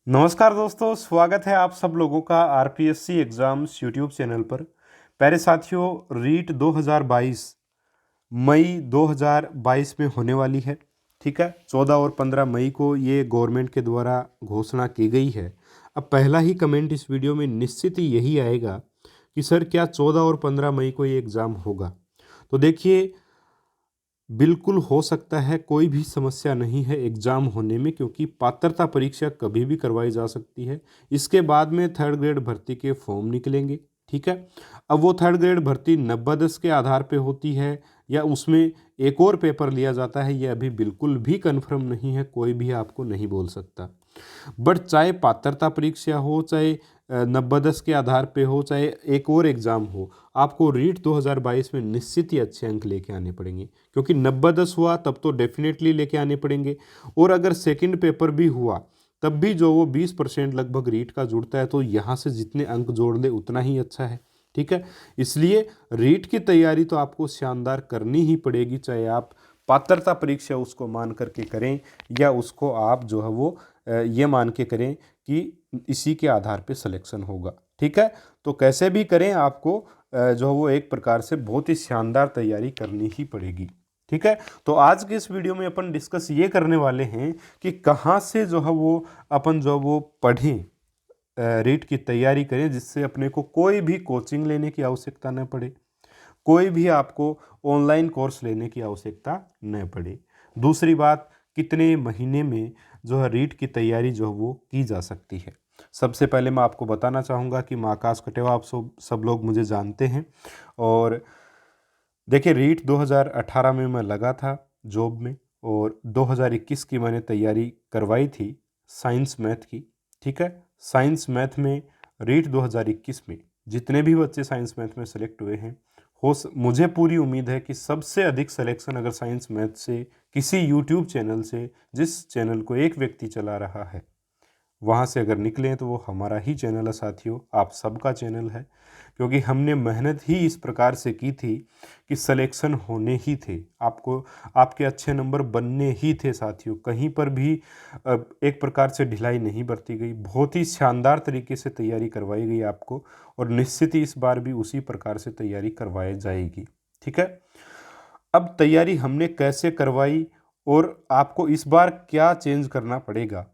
नमस्कार दोस्तों, स्वागत है आप सब लोगों का आरपीएससी एग्ज़ाम्स यूट्यूब चैनल पर। प्यारे साथियों, रीट 2022 मई 2022 में होने वाली है। ठीक है, 14 और 15 मई को ये गवर्नमेंट के द्वारा घोषणा की गई है। अब पहला ही कमेंट इस वीडियो में निश्चित ही यही आएगा कि सर क्या 14 और 15 मई को ये एग्ज़ाम होगा। तो देखिए, बिल्कुल हो सकता है, कोई भी समस्या नहीं है एग्ज़ाम होने में, क्योंकि पात्रता परीक्षा कभी भी करवाई जा सकती है। इसके बाद में थर्ड ग्रेड भर्ती के फॉर्म निकलेंगे। ठीक है, अब वो थर्ड ग्रेड भर्ती 90-10 के आधार पे होती है या उसमें एक और पेपर लिया जाता है, ये अभी बिल्कुल भी कन्फर्म नहीं है, कोई भी आपको नहीं बोल सकता। बट चाहे पात्रता परीक्षा हो, चाहे 90-10 के आधार पे हो, चाहे एक और एग्ज़ाम हो, आपको रीट 2022 में निश्चित ही अच्छे अंक लेके आने पड़ेंगे, क्योंकि 90-10 हुआ तब तो डेफिनेटली लेके आने पड़ेंगे। और अगर सेकंड पेपर भी हुआ तब भी जो वो 20% लगभग रीट का जुड़ता है, तो यहाँ से जितने अंक जोड़ ले उतना ही अच्छा है। ठीक है, इसलिए रीट की तैयारी तो आपको शानदार करनी ही पड़ेगी, चाहे आप पात्रता परीक्षा उसको मान करके करें या उसको आप जो है वो ये मान के करें कि इसी के आधार पे सिलेक्शन होगा। ठीक है, तो कैसे भी करें, आपको जो वो एक प्रकार से बहुत ही शानदार तैयारी करनी ही पड़ेगी। ठीक है, तो आज के इस वीडियो में अपन डिस्कस ये करने वाले हैं कि कहाँ से जो है वो अपन जो वो पढ़ें, रीट की तैयारी करें, जिससे अपने को कोई भी कोचिंग लेने की आवश्यकता न पड़े, कोई भी आपको ऑनलाइन कोर्स लेने की आवश्यकता न पड़े। दूसरी बात, कितने महीने में जो है रीट की तैयारी जो है वो की जा सकती है। सबसे पहले मैं आपको बताना चाहूँगा कि मैं आकाश कटेवा, आप सब लोग मुझे जानते हैं। और देखिए, रीट 2018 में मैं लगा था जॉब में, और 2021 की मैंने तैयारी करवाई थी साइंस मैथ की। ठीक है, साइंस मैथ में रीट 2021 में जितने भी बच्चे साइंस मैथ में सेलेक्ट हुए हैं, मुझे पूरी उम्मीद है कि सबसे अधिक सिलेक्शन अगर साइंस मैथ से किसी यूट्यूब चैनल से, जिस चैनल को एक व्यक्ति चला रहा है, वहाँ से अगर निकलें तो वो हमारा ही चैनल है साथियों, आप सबका चैनल है। क्योंकि हमने मेहनत ही इस प्रकार से की थी कि सिलेक्शन होने ही थे, आपको आपके अच्छे नंबर बनने ही थे साथियों। कहीं पर भी एक प्रकार से ढिलाई नहीं बरती गई, बहुत ही शानदार तरीके से तैयारी करवाई गई आपको, और निश्चित ही इस बार भी उसी प्रकार से तैयारी करवाई जाएगी। ठीक है, अब तैयारी हमने कैसे करवाई और आपको इस बार क्या चेंज करना पड़ेगा,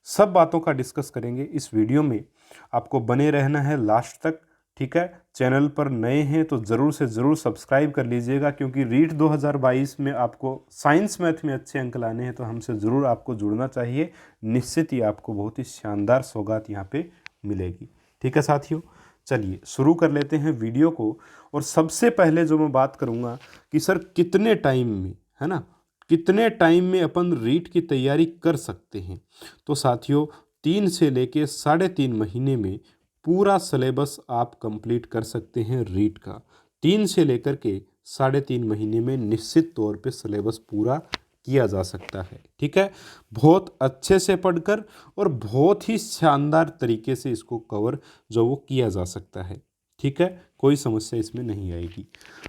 सब बातों का डिस्कस करेंगे इस वीडियो में। आपको बने रहना है लास्ट तक। ठीक है, चैनल पर नए हैं तो ज़रूर से ज़रूर सब्सक्राइब कर लीजिएगा, क्योंकि रीट 2022 में आपको साइंस मैथ में अच्छे अंक लाने हैं, तो हमसे ज़रूर आपको जुड़ना चाहिए। निश्चित ही आपको बहुत ही शानदार सौगात यहाँ पे मिलेगी। ठीक है साथियों, चलिए शुरू कर लेते हैं वीडियो को। और सबसे पहले जो मैं बात करूँगा कि सर कितने टाइम में, है ना, कितने टाइम में अपन रीट की तैयारी कर सकते हैं। तो साथियों, 3 से लेके 3.5 महीने में पूरा सिलेबस आप कंप्लीट कर सकते हैं रीट का। 3 से लेकर के 3.5 महीने में निश्चित तौर पे सिलेबस पूरा किया जा सकता है। ठीक है, बहुत अच्छे से पढ़कर और बहुत ही शानदार तरीके से इसको कवर जो वो किया जा सकता है। ठीक है, कोई समस्या इसमें नहीं आएगी।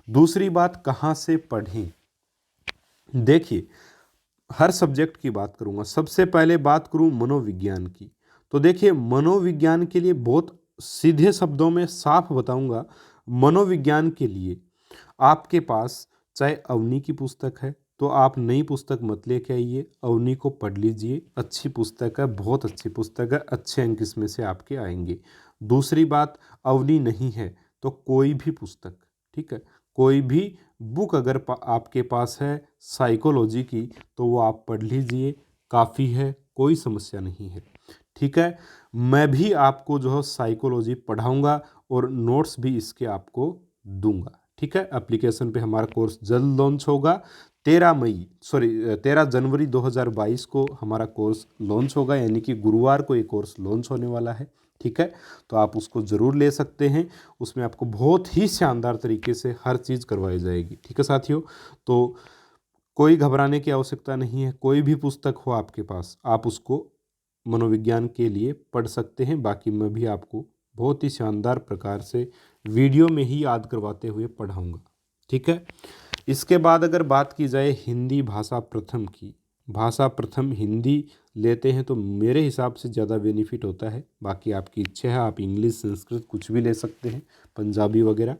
दूसरी बात, कहाँ से पढ़ें। देखिए, हर सब्जेक्ट की बात करूंगा। सबसे पहले बात करूं मनोविज्ञान की, तो देखिए मनोविज्ञान के लिए बहुत सीधे शब्दों में साफ बताऊंगा। मनोविज्ञान के लिए आपके पास चाहे अवनी की पुस्तक है, तो आप नई पुस्तक मत लेके आइए, अवनी को पढ़ लीजिए, अच्छी पुस्तक है, बहुत अच्छी पुस्तक है, अच्छे अंक इसमें से आपके आएंगे। दूसरी बात, अवनी नहीं है तो कोई भी पुस्तक, ठीक है, कोई भी बुक अगर आपके पास है साइकोलॉजी की, तो वो आप पढ़ लीजिए, काफ़ी है, कोई समस्या नहीं है। ठीक है, मैं भी आपको जो है साइकोलॉजी पढ़ाऊंगा और नोट्स भी इसके आपको दूंगा। ठीक है, एप्लीकेशन पे हमारा कोर्स जल्द लॉन्च होगा। 13 जनवरी 2022 को हमारा कोर्स लॉन्च होगा, यानी कि गुरुवार को ये कोर्स लॉन्च होने वाला है। ठीक है, तो आप उसको ज़रूर ले सकते हैं, उसमें आपको बहुत ही शानदार तरीके से हर चीज़ करवाई जाएगी। ठीक है साथियों, तो कोई घबराने की आवश्यकता नहीं है, कोई भी पुस्तक हो आपके पास, आप उसको मनोविज्ञान के लिए पढ़ सकते हैं। बाकी मैं भी आपको बहुत ही शानदार प्रकार से वीडियो में ही याद करवाते हुए पढ़ाऊँगा। ठीक है, इसके बाद अगर बात की जाए हिंदी भाषा प्रथम की, भाषा प्रथम हिंदी लेते हैं तो मेरे हिसाब से ज़्यादा बेनिफिट होता है। बाकी आपकी इच्छा है, आप इंग्लिश संस्कृत कुछ भी ले सकते हैं, पंजाबी वगैरह।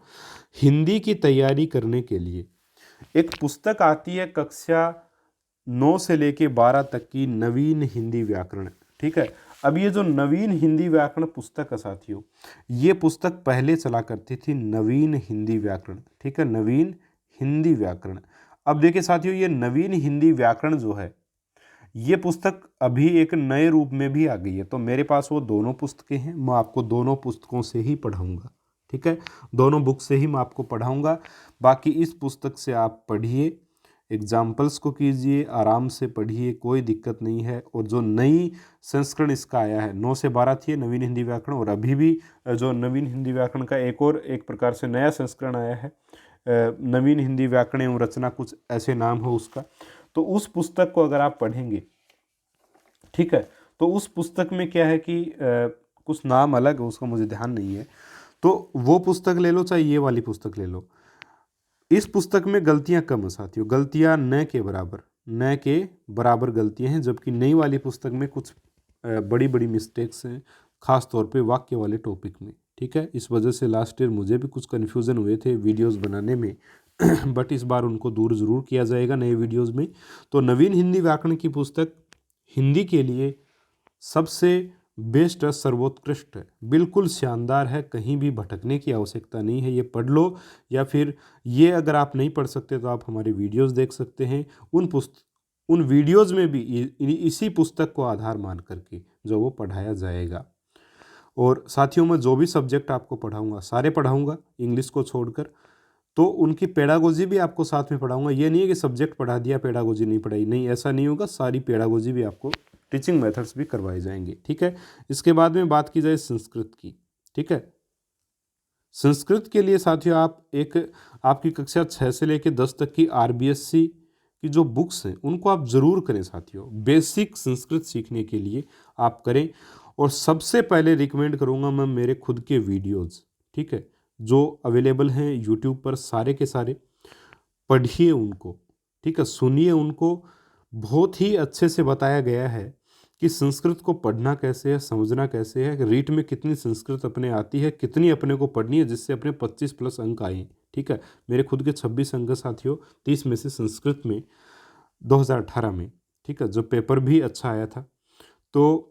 हिंदी की तैयारी करने के लिए एक पुस्तक आती है कक्षा 9 से लेके 12 तक की, नवीन हिंदी व्याकरण। ठीक है, अब ये जो नवीन हिंदी व्याकरण पुस्तक है साथियों, ये पुस्तक पहले चला करती थी नवीन हिंदी व्याकरण। ठीक है, नवीन हिंदी व्याकरण। अब देखिए साथियों, ये नवीन हिंदी व्याकरण जो है, ये पुस्तक अभी एक नए रूप में भी आ गई है। तो मेरे पास वो दोनों पुस्तकें हैं, मैं आपको दोनों पुस्तकों से ही पढ़ाऊंगा। ठीक है, दोनों बुक से ही मैं आपको पढ़ाऊंगा। बाकी इस पुस्तक से आप पढ़िए, एग्जाम्पल्स को कीजिए, आराम से पढ़िए, कोई दिक्कत नहीं है। और जो नई संस्करण इसका आया है, 9 से 12 थी नवीन हिंदी व्याकरण, और अभी भी जो नवीन हिंदी व्याकरण का एक प्रकार से नया संस्करण आया है, नवीन हिंदी व्याकरण एवं रचना, कुछ ऐसे नाम हो उसका। तो उस पुस्तक को अगर आप पढ़ेंगे, ठीक है, तो उस पुस्तक में क्या है कि कुछ नाम अलग है, उसका मुझे ध्यान नहीं है, तो वो पुस्तक ले लो, चाहे ये वाली पुस्तक ले लो। इस पुस्तक में गलतियां कम है साथियों, गलतियां न के बराबर गलतियां हैं, जबकि नई वाली पुस्तक में कुछ बड़ी बड़ी मिस्टेक्स हैं, खास तौर पे वाक्य वाले टॉपिक में। ठीक है, इस वजह से लास्ट ईयर मुझे भी कुछ कन्फ्यूज़न हुए थे वीडियोस बनाने में बट इस बार उनको दूर ज़रूर किया जाएगा नए वीडियोस में। तो नवीन हिंदी व्याकरण की पुस्तक हिंदी के लिए सबसे बेस्ट है, सर्वोत्कृष्ट है, बिल्कुल शानदार है, कहीं भी भटकने की आवश्यकता नहीं है। ये पढ़ लो, या फिर ये अगर आप नहीं पढ़ सकते तो आप हमारे वीडियोस देख सकते हैं। उन वीडियोस में भी इसी पुस्तक को आधार मान करके जो वो पढ़ाया जाएगा। और साथियों, मैं जो भी सब्जेक्ट आपको पढ़ाऊँगा सारे पढ़ाऊँगा, इंग्लिश को छोड़कर। तो उनकी पेडागोजी भी आपको साथ में पढ़ाऊँगा। ये नहीं है कि सब्जेक्ट पढ़ा दिया, पेडागोजी नहीं पढ़ाई, नहीं, ऐसा नहीं होगा। सारी पेडागोजी भी आपको, टीचिंग मेथड्स भी करवाए जाएंगे। ठीक है, इसके बाद में बात की जाए संस्कृत की। ठीक है, संस्कृत के लिए साथियों आपकी कक्षा 6 से लेकर 10 तक की आरबीएससी की जो बुक्स हैं उनको आप ज़रूर करें साथियों। बेसिक संस्कृत सीखने के लिए आप करें। और सबसे पहले रिकमेंड करूँगा मैं मेरे खुद के वीडियोज़, ठीक है, जो अवेलेबल हैं यूट्यूब पर, सारे के सारे पढ़िए उनको। ठीक है, सुनिए उनको। बहुत ही अच्छे से बताया गया है कि संस्कृत को पढ़ना कैसे है, समझना कैसे है, रीट में कितनी संस्कृत अपने आती है, कितनी अपने को पढ़नी है जिससे अपने 25+ अंक आए। ठीक है, मेरे खुद के 26 अंक साथियों, 30 में से संस्कृत में 2018 में। ठीक है, जो पेपर भी अच्छा आया था। तो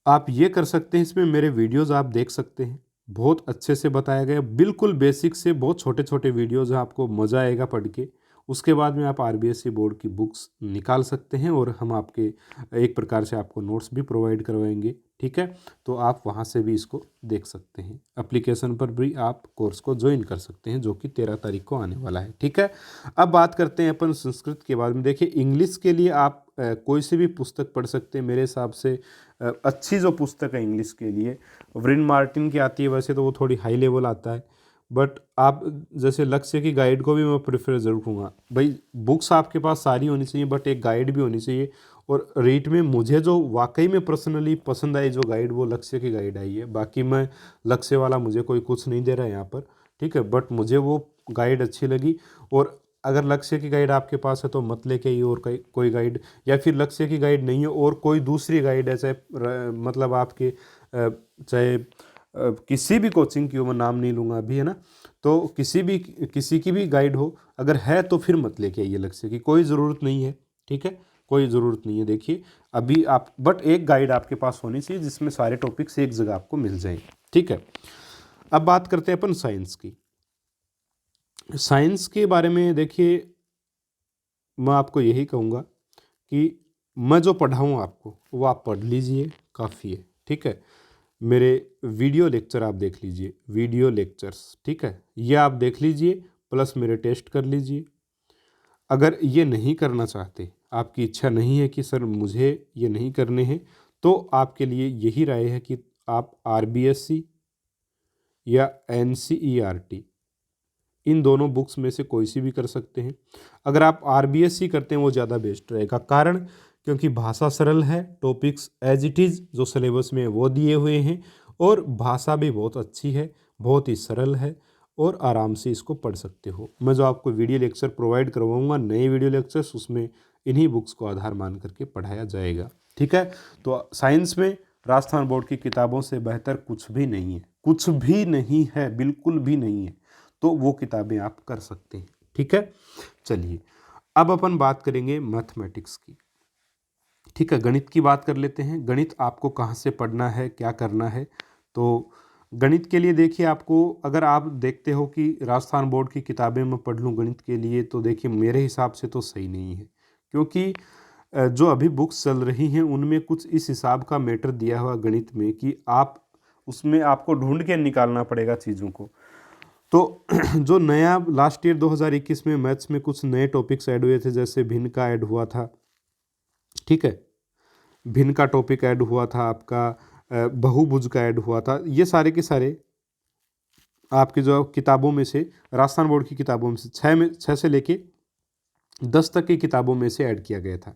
आप ये कर सकते हैं, इसमें मेरे वीडियोज़ आप देख सकते हैं, बहुत अच्छे से बताया गया, बिल्कुल बेसिक से, बहुत छोटे छोटे वीडियोज़ हैं, आपको मज़ा आएगा पढ़ के। उसके बाद में आप आरबीएससी बोर्ड की बुक्स निकाल सकते हैं, और हम आपके एक प्रकार से आपको नोट्स भी प्रोवाइड करवाएंगे। ठीक है, तो आप वहाँ से भी इसको देख सकते हैं। एप्लीकेशन पर भी आप कोर्स को ज्वाइन कर सकते हैं, जो कि 13 तारीख को आने वाला है। ठीक है, अब बात करते हैं अपन संस्कृत के बारे में। देखिए, इंग्लिश के लिए आप कोई सी भी पुस्तक पढ़ सकते हैं। मेरे हिसाब से अच्छी जो पुस्तक है इंग्लिश के लिए, व्रिन मार्टिन की आती है। वैसे तो वो थोड़ी हाई लेवल आता है, बट आप जैसे लक्ष्य की गाइड को भी मैं प्रेफर ज़रूर करूँगा। भाई, बुक्स आपके पास सारी होनी चाहिए, बट एक गाइड भी होनी चाहिए। और रीट में मुझे जो वाकई में पर्सनली पसंद आई जो गाइड, वो लक्ष्य की गाइड आई है। बाकी मैं लक्ष्य वाला, मुझे कोई कुछ नहीं दे रहा है यहाँ पर। ठीक है, बट मुझे वो गाइड अच्छी लगी। और अगर लक्ष्य की गाइड आपके पास है तो मत लेके आइए और कोई गाइड, या फिर लक्ष्य की गाइड नहीं है और कोई दूसरी गाइड है, चाहे मतलब आपके चाहे किसी भी कोचिंग की हो, मैं नाम नहीं लूँगा अभी, है ना, तो किसी की भी गाइड हो, अगर है तो फिर मत लेके आइए, लक्ष्य की कोई ज़रूरत नहीं है। ठीक है, कोई ज़रूरत नहीं है। देखिए, अभी आप बट एक गाइड आपके पास होनी चाहिए जिसमें सारे टॉपिक्स एक जगह आपको मिल जाए। ठीक है, अब बात करते हैं अपन साइंस की। साइंस के बारे में देखिए, मैं आपको यही कहूँगा कि मैं जो पढ़ाऊँ आपको वो आप पढ़ लीजिए, काफ़ी है। ठीक है, मेरे वीडियो लेक्चर आप देख लीजिए, वीडियो लेक्चर्स, ठीक है, ये आप देख लीजिए, प्लस मेरे टेस्ट कर लीजिए। अगर ये नहीं करना चाहते, आपकी इच्छा नहीं है कि सर मुझे ये नहीं करने हैं, तो आपके लिए यही राय है कि आप आरबीएससी या एनसीईआरटी, इन दोनों बुक्स में से कोई सी भी कर सकते हैं। अगर आप आरबीएससी करते हैं वो ज़्यादा बेस्ट रहेगा, कारण क्योंकि भाषा सरल है, टॉपिक्स एज इट इज़ जो सिलेबस में वो दिए हुए हैं, और भाषा भी बहुत अच्छी है, बहुत ही सरल है, और आराम से इसको पढ़ सकते हो। मैं जो आपको वीडियो लेक्चर प्रोवाइड करवाऊंगा, नए वीडियो लेक्चर्स, उसमें इन्हीं बुक्स को आधार मान करके पढ़ाया जाएगा। ठीक है, तो साइंस में राजस्थान बोर्ड की किताबों से बेहतर कुछ भी नहीं है, कुछ भी नहीं है, बिल्कुल भी नहीं है। तो वो किताबें आप कर सकते हैं। ठीक है, चलिए अब अपन बात करेंगे मैथमेटिक्स की। ठीक है, गणित की बात कर लेते हैं। गणित आपको कहाँ से पढ़ना है, क्या करना है। तो गणित के लिए देखिए, आपको अगर आप देखते हो कि राजस्थान बोर्ड की किताबें मैं पढ़ लूँ गणित के लिए, तो देखिए मेरे हिसाब से तो सही नहीं है, क्योंकि जो अभी बुक्स चल रही हैं उनमें कुछ इस हिसाब का मैटर दिया हुआ गणित में कि आप उसमें आपको ढूंढ के निकालना पड़ेगा चीज़ों को। तो जो नया लास्ट ईयर 2021 में मैथ्स में कुछ नए टॉपिक्स ऐड हुए थे, जैसे भिन्न का ऐड हुआ था। ठीक है, भिन्न का टॉपिक ऐड हुआ था, आपका बहुभुज का ऐड हुआ था। ये सारे के सारे आपकी जो किताबों में से, राजस्थान बोर्ड की किताबों में से 6 से लेके 10 तक की किताबों में से ऐड किया गया था।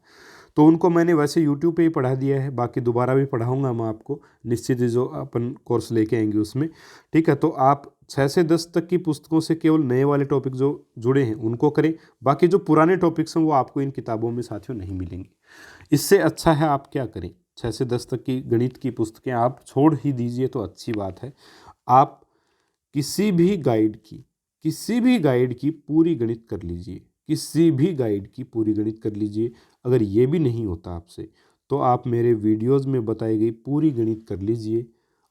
तो उनको मैंने वैसे यूट्यूब पे ही पढ़ा दिया है, बाकी दोबारा भी पढ़ाऊंगा मैं आपको निश्चित ही, जो अपन कोर्स लेके आएंगे उसमें। ठीक है, तो आप 6 से 10 तक की पुस्तकों से केवल नए वाले टॉपिक जो जुड़े हैं उनको करें, बाकी जो पुराने टॉपिक्स हैं वो आपको इन किताबों में साथियों नहीं मिलेंगे। इससे अच्छा है आप क्या करें, 6 से 10 तक की गणित की पुस्तकें आप छोड़ ही दीजिए तो अच्छी बात है। आप किसी भी गाइड की पूरी गणित कर लीजिए, किसी भी गाइड की पूरी गणित कर लीजिए। अगर ये भी नहीं होता आपसे, तो आप मेरे वीडियोस में बताई गई पूरी गणित कर लीजिए।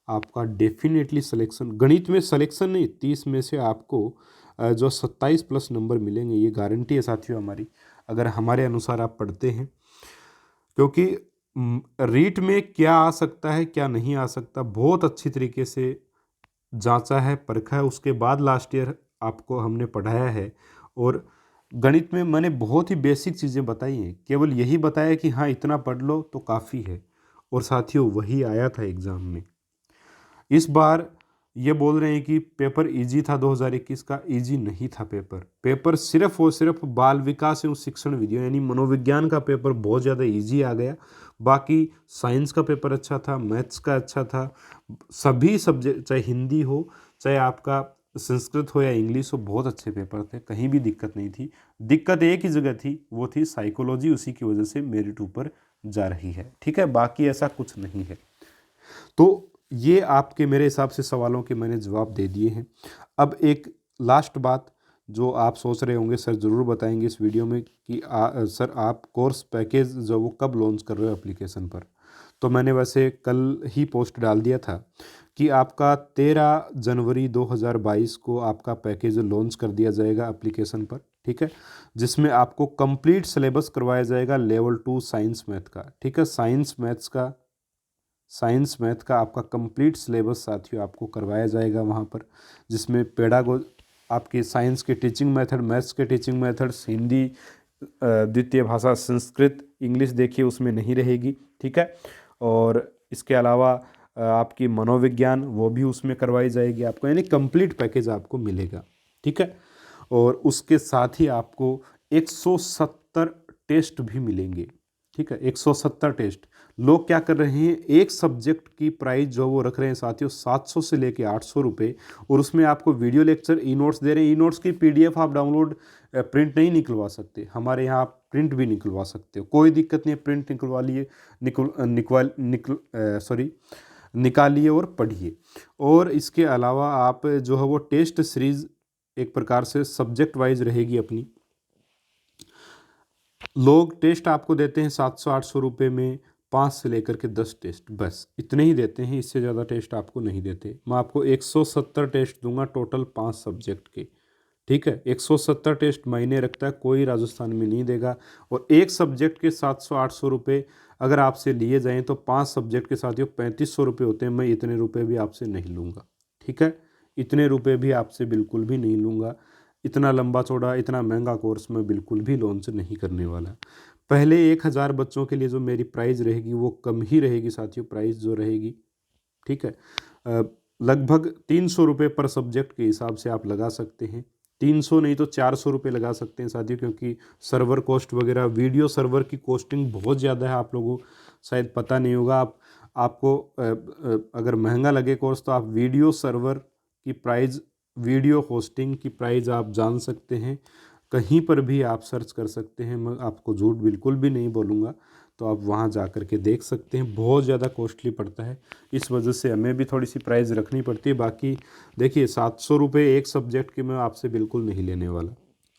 आपका डेफिनेटली सिलेक्शन, गणित में सिलेक्शन नहीं, 30 में से आपको जो 27 प्लस नंबर मिलेंगे, ये गारंटी है साथियों हमारी, अगर हमारे अनुसार आप पढ़ते हैं। क्योंकि रीट में क्या आ सकता है क्या नहीं आ सकता बहुत अच्छी तरीके से जांचा है, परखा है, उसके बाद लास्ट ईयर आपको हमने पढ़ाया है। और गणित में मैंने बहुत ही बेसिक चीज़ें बताई हैं, केवल यही बताया कि हाँ इतना पढ़ लो तो काफ़ी है। और साथियों वही आया था एग्ज़ाम में। इस बार ये बोल रहे हैं कि पेपर इजी था 2021 का, इजी नहीं था पेपर सिर्फ और सिर्फ बाल विकास एवं शिक्षण विधियों यानी मनोविज्ञान का पेपर बहुत ज़्यादा इजी आ गया। बाकी साइंस का पेपर अच्छा था, मैथ्स का अच्छा था, सभी सब्जेक्ट, चाहे हिंदी हो चाहे आपका संस्कृत हो या इंग्लिश हो, बहुत अच्छे पेपर थे, कहीं भी दिक्कत नहीं थी। दिक्कत एक ही जगह थी, वो थी साइकोलॉजी, उसी की वजह से मेरिट ऊपर जा रही है। ठीक है, बाकी ऐसा कुछ नहीं है। तो ये आपके मेरे हिसाब से सवालों के मैंने जवाब दे दिए हैं। अब एक लास्ट बात जो आप सोच रहे होंगे सर ज़रूर बताएंगे इस वीडियो में कि सर आप कोर्स पैकेज जो वो कब लॉन्च कर रहे हो एप्लीकेशन पर। तो मैंने वैसे कल ही पोस्ट डाल दिया था कि आपका 13 जनवरी 2022 को आपका पैकेज लॉन्च कर दिया जाएगा एप्लीकेशन पर। ठीक है, जिसमें आपको कंप्लीट सिलेबस करवाया जाएगा लेवल 2 साइंस मैथ का। ठीक है, साइंस मैथ का आपका कंप्लीट सिलेबस साथियों आपको करवाया जाएगा वहाँ पर, जिसमें आपके साइंस के टीचिंग मेथड, मैथ्स के टीचिंग मेथड्स, हिंदी द्वितीय भाषा संस्कृत, इंग्लिश देखिए उसमें नहीं रहेगी। ठीक है, और इसके अलावा आपकी मनोविज्ञान वो भी उसमें करवाई जाएगी आपको, यानी कंप्लीट पैकेज आपको मिलेगा। ठीक है, और उसके साथ ही आपको 170 टेस्ट भी मिलेंगे। ठीक है, 170 टेस्ट। लोग क्या कर रहे हैं, एक सब्जेक्ट की प्राइस जो वो रख रहे हैं साथियों 700 से लेके 800 रुपये, और उसमें आपको वीडियो लेक्चर ई नोट्स दे रहे हैं। ई नोट्स की PDF आप डाउनलोड प्रिंट नहीं निकलवा सकते, हमारे यहाँ आप प्रिंट भी निकलवा सकते हो, कोई दिक्कत नहीं है, प्रिंट निकलवा लिए, निकालिए और पढ़िए। और इसके अलावा आप जो है वो टेस्ट सीरीज़ एक प्रकार से सब्जेक्ट वाइज रहेगी अपनी। लोग टेस्ट आपको देते हैं 700-800 रुपये में, 5 से लेकर के 10 टेस्ट, बस इतने ही देते हैं, इससे ज़्यादा टेस्ट आपको नहीं देते। मैं आपको 170 टेस्ट दूंगा टोटल 5 सब्जेक्ट के। ठीक है, 170 टेस्ट मायने रखता है, कोई राजस्थान में नहीं देगा। और एक सब्जेक्ट के 700-800 रुपये अगर आपसे लिए जाएँ तो 5 सब्जेक्ट के साथ ही 3500 रुपये होते हैं। मैं इतने रुपये भी आपसे नहीं लूँगा। ठीक है, इतने रुपये भी आपसे बिल्कुल भी नहीं लूँगा। इतना लंबा चौड़ा इतना महंगा कोर्स मैं बिल्कुल भी लॉन्च नहीं करने वाला। पहले 1000 बच्चों के लिए जो मेरी प्राइस रहेगी वो कम ही रहेगी साथियों, प्राइस जो रहेगी। ठीक है, लगभग 300 रुपये पर सब्जेक्ट के हिसाब से आप लगा सकते हैं। 300 नहीं तो 400 रुपये लगा सकते हैं साथियों, क्योंकि सर्वर कॉस्ट वगैरह, वीडियो सर्वर की कॉस्टिंग बहुत ज़्यादा है, आप लोगों शायद पता नहीं होगा। आपको अगर महंगा लगे कोर्स तो आप वीडियो सर्वर की प्राइस वीडियो होस्टिंग की प्राइस आप जान सकते हैं, कहीं पर भी आप सर्च कर सकते हैं, मैं आपको झूठ बिल्कुल भी नहीं बोलूँगा। तो आप वहाँ जा कर के देख सकते हैं, बहुत ज़्यादा कॉस्टली पड़ता है, इस वजह से हमें भी थोड़ी सी प्राइस रखनी पड़ती है। बाकी देखिए 700 रुपये एक सब्जेक्ट के मैं आपसे बिल्कुल नहीं लेने वाला,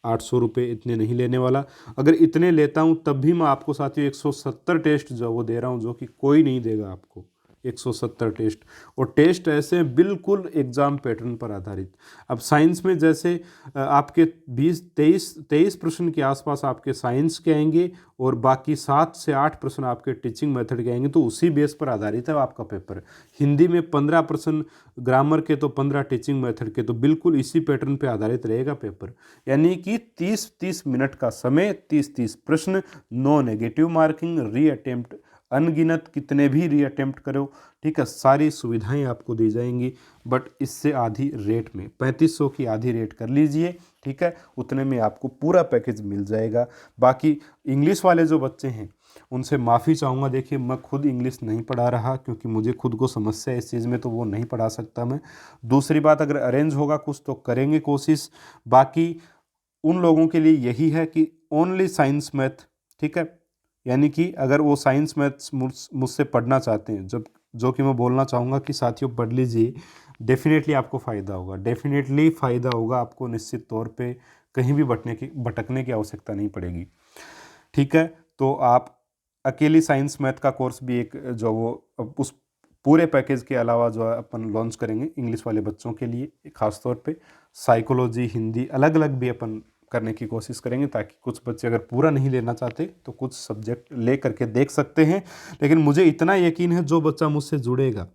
800 रुपये इतने नहीं लेने वाला। अगर इतने लेता हूँ तब भी मैं आपको साथियों 170 टेस्ट जो वो दे रहा हूँ, जो कि कोई नहीं देगा आपको 170 टेस्ट। और टेस्ट ऐसे हैं बिल्कुल एग्ज़ाम पैटर्न पर आधारित। अब साइंस में जैसे आपके 23 प्रश्न के आसपास आपके साइंस के आएंगे और बाकी 7 से 8 प्रश्न आपके टीचिंग मेथड के आएंगे, तो उसी बेस पर आधारित है आपका पेपर। हिंदी में 15 प्रश्न ग्रामर के, तो 15 टीचिंग मेथड के, तो बिल्कुल इसी पैटर्न पे आधारित रहेगा पेपर। यानी कि 30-30 मिनट का समय, 30-30 प्रश्न, नो नेगेटिव मार्किंग, री अटेम्प्ट अनगिनत कितने भी री अटेम्प्ट करो, ठीक है, सारी सुविधाएं आपको दी जाएंगी। बट इससे आधी रेट में 3500 की आधी रेट कर लीजिए, ठीक है, उतने में आपको पूरा पैकेज मिल जाएगा। बाकी इंग्लिश वाले जो बच्चे हैं उनसे माफ़ी चाहूँगा, देखिए मैं खुद इंग्लिश नहीं पढ़ा रहा क्योंकि मुझे खुद को समस्या है इस चीज़ में, तो वो नहीं पढ़ा सकता मैं। दूसरी बात, अगर अरेंज होगा कुछ तो करेंगे कोशिश। बाकी उन लोगों के लिए यही है कि ओनली साइंस मैथ, ठीक है, यानी कि अगर वो साइंस मैथ्स मुझसे पढ़ना चाहते हैं, जब जो कि मैं बोलना चाहूँगा कि साथियों पढ़ लीजिए, डेफिनेटली आपको फ़ायदा होगा, डेफिनेटली फ़ायदा होगा आपको, निश्चित तौर पे कहीं भी भटकने की आवश्यकता नहीं पड़ेगी, ठीक है। तो आप अकेली साइंस मैथ का कोर्स भी एक जो वो उस पूरे पैकेज के अलावा जो है अपन लॉन्च करेंगे इंग्लिश वाले बच्चों के लिए, ख़ास तौर पे साइकोलॉजी, हिंदी अलग अलग भी अपन करने की कोशिश करेंगे, ताकि कुछ बच्चे अगर पूरा नहीं लेना चाहते तो कुछ सब्जेक्ट ले करके देख सकते हैं। लेकिन मुझे इतना यकीन है जो बच्चा मुझसे जुड़ेगा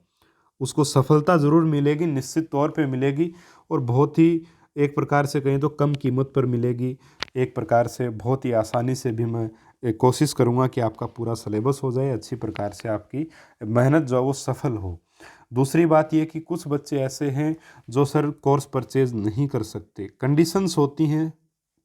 उसको सफलता ज़रूर मिलेगी, निश्चित तौर पे मिलेगी, और बहुत ही एक प्रकार से कहें तो कम कीमत पर मिलेगी। एक प्रकार से बहुत ही आसानी से भी मैं कोशिश करूँगा कि आपका पूरा सिलेबस हो जाए, अच्छी प्रकार से आपकी मेहनत जो है वो सफल हो। दूसरी बात ये कि कुछ बच्चे ऐसे हैं जो सर कोर्स परचेज नहीं कर सकते, कंडीशंस होती हैं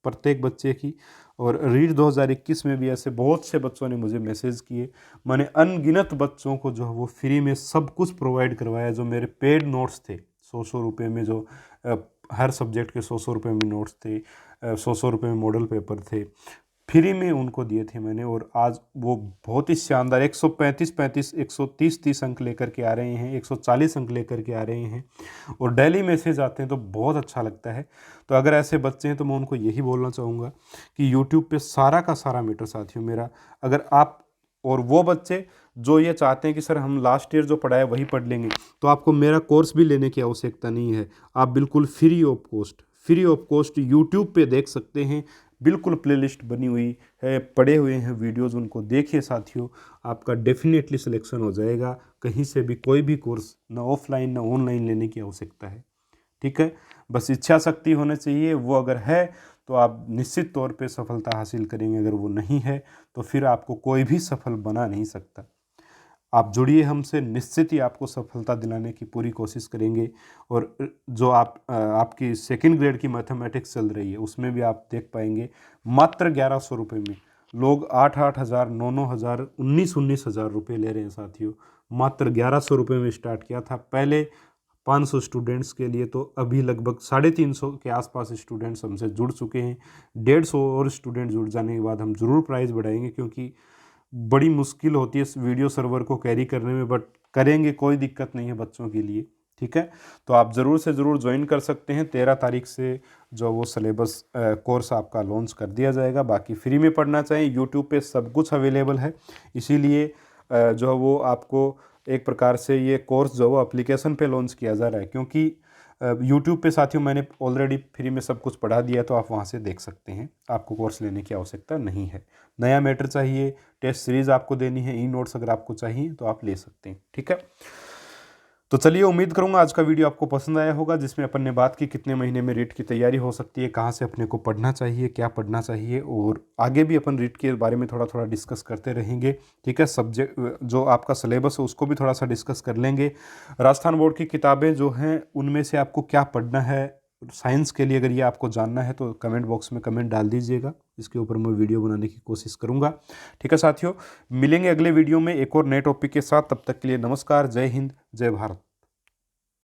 प्रत्येक बच्चे की। और रीड 2021 में भी ऐसे बहुत से बच्चों ने मुझे मैसेज किए, मैंने अनगिनत बच्चों को जो है वो फ्री में सब कुछ प्रोवाइड करवाया। जो मेरे पेड नोट्स थे 100 रुपये में, जो हर सब्जेक्ट के 100 रुपये में नोट्स थे, 100 रुपये में मॉडल पेपर थे, फ्री में उनको दिए थे मैंने। और आज वो बहुत ही शानदार 135 130 अंक लेकर के आ रहे हैं, 140 अंक लेकर के आ रहे हैं, और डेली मैसेज आते हैं, तो बहुत अच्छा लगता है। तो अगर ऐसे बच्चे हैं तो मैं उनको यही बोलना चाहूँगा कि यूट्यूब पे सारा का सारा मैटर साथियों मेरा, अगर आप और वो बच्चे जो ये चाहते हैं कि सर हम लास्ट ईयर जो पढ़ाया वही पढ़ लेंगे, तो आपको मेरा कोर्स भी लेने की आवश्यकता नहीं है। आप बिल्कुल फ्री ऑफ कॉस्ट यूट्यूब पे देख सकते हैं, बिल्कुल प्लेलिस्ट बनी हुई है, पड़े हुए हैं वीडियोज़, उनको देखिए साथियों, आपका डेफिनेटली सिलेक्शन हो जाएगा। कहीं से भी कोई भी कोर्स ना ऑफलाइन ना ऑनलाइन लेने की आवश्यकता है, ठीक है। बस इच्छा शक्ति होनी चाहिए, वो अगर है तो आप निश्चित तौर पे सफलता हासिल करेंगे, अगर वो नहीं है तो फिर आपको कोई भी सफल बना नहीं सकता। आप जुड़िए हमसे, निश्चित ही आपको सफलता दिलाने की पूरी कोशिश करेंगे। और जो आपकी सेकंड ग्रेड की मैथमेटिक्स चल रही है उसमें भी आप देख पाएंगे मात्र 1100 रुपये में लोग 8-8 हज़ार, 9-9 हज़ार, 19-19 हज़ार रुपये ले रहे हैं साथियों। मात्र 1100 रुपये में स्टार्ट किया था पहले 500 स्टूडेंट्स के लिए, तो अभी लगभग 350 के आसपास स्टूडेंट्स हमसे जुड़ चुके हैं। 150 और स्टूडेंट जुड़ जाने के बाद हम ज़रूर प्राइस बढ़ाएंगे, क्योंकि बड़ी मुश्किल होती है इस वीडियो सर्वर को कैरी करने में, बट करेंगे, कोई दिक्कत नहीं है बच्चों के लिए, ठीक है। तो आप ज़रूर से ज़रूर ज्वाइन कर सकते हैं। 13 तारीख से जो वो सिलेबस कोर्स आपका लॉन्च कर दिया जाएगा। बाकी फ्री में पढ़ना चाहिए, यूट्यूब पे सब कुछ अवेलेबल है, इसीलिए जो है वो आपको एक प्रकार से ये कोर्स जो वो एप्लीकेशन पे लॉन्च किया जा रहा है, क्योंकि यूट्यूब पे साथियों मैंने ऑलरेडी फ्री में सब कुछ पढ़ा दिया, तो आप वहाँ से देख सकते हैं, आपको कोर्स लेने की आवश्यकता नहीं है। नया मैटर चाहिए, टेस्ट सीरीज़ आपको देनी है, ई नोट्स अगर आपको चाहिए तो आप ले सकते हैं, ठीक है। तो चलिए, उम्मीद करूंगा आज का वीडियो आपको पसंद आया होगा, जिसमें अपन ने बात की कितने महीने में रीट की तैयारी हो सकती है, कहाँ से अपने को पढ़ना चाहिए, क्या पढ़ना चाहिए, और आगे भी अपन रीट के बारे में थोड़ा थोड़ा डिस्कस करते रहेंगे, ठीक है। सब्जेक्ट जो आपका सिलेबस है उसको भी थोड़ा सा डिस्कस कर लेंगे। राजस्थान बोर्ड की किताबें जो हैं उनमें से आपको क्या पढ़ना है साइंस के लिए, अगर ये आपको जानना है तो कमेंट बॉक्स में कमेंट डाल दीजिएगा, इसके ऊपर मैं वीडियो बनाने की कोशिश करूँगा, ठीक है साथियों। मिलेंगे अगले वीडियो में एक और नए टॉपिक के साथ, तब तक के लिए नमस्कार, जय हिंद, जय भारत।